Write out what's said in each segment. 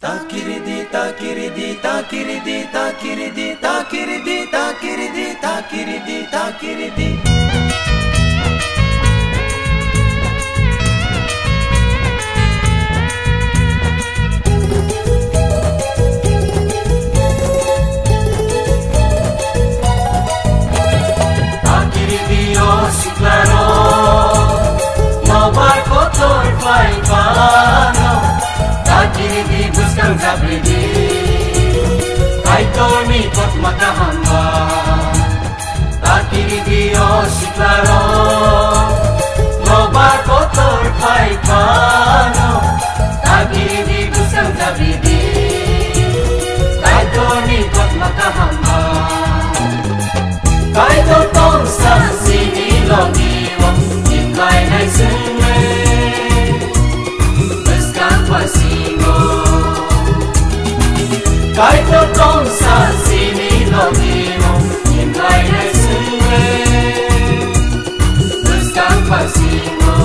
Takiridi, takiridi, takiridi, takiridi, takiridi, takiridi, takiridi, takiridi. Takiridi si claro, no barco torfai pano. Takiridi buskan zabridi, ay tormi pot makahamba. Takiridi si claro, no barco torfai pano. Takiridi buskan zabridi, ay tormi pot makahamba. Kay totong sa sinilongiwa, imlay na sunme, beskan pasingo. Kay totong sa sinilongiwa, imlay na sunme, beskan pasingo.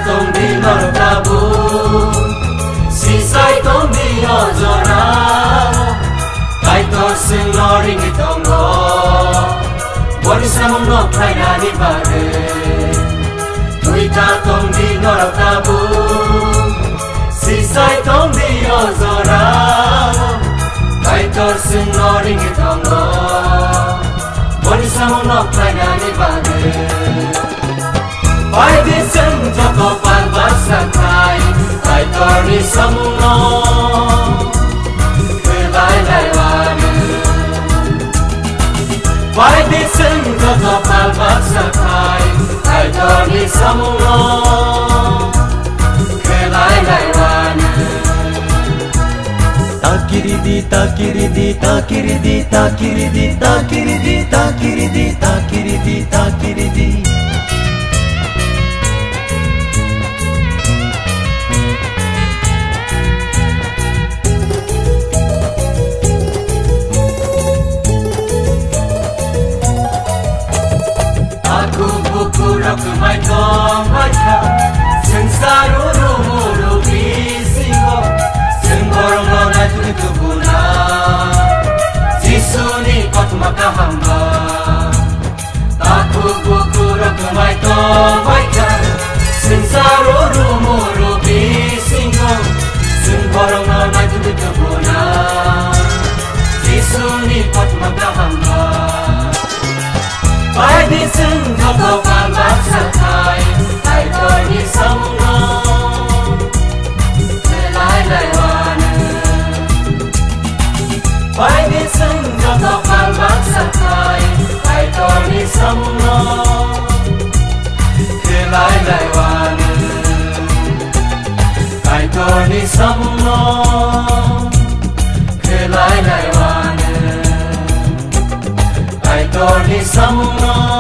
Tong di nortabu, sisay tong di ozoramo, kay to sinoring itongo, wali sa mundo kay nani pare. Tuita tong di nortabu, sisay tong di ozoramo, kay to sinoring itongo, wali sa mundo kay nani pare. By this and Joko Palbasakai, I Torni Samuno, Kulai Laiwanu. By this and Joko Palbasakai, I Torni Samuno, Kulai Laiwanu. Takiridi, takiridi, takiridi, takiridi, takiridi, takiridi, takiridi, takiridi. Kumai tong baca, sensaru rumuru bisingo, sengorong lona tutu buna, sisuni kot makahamba. Aku bukuro kumai tong baca, sensaru rumuru bisingo, sengorong lona tutu buna, sisuni kot makahamba. By this and Joko Palbasakai, I Torni Samuno, Kulai Laiwanu. By this and Joko Palbasakai, I Torni Samuno, Kulai Laiwanu. I Torni Samuno, Kulai Laiwanu. I Torni Samuno.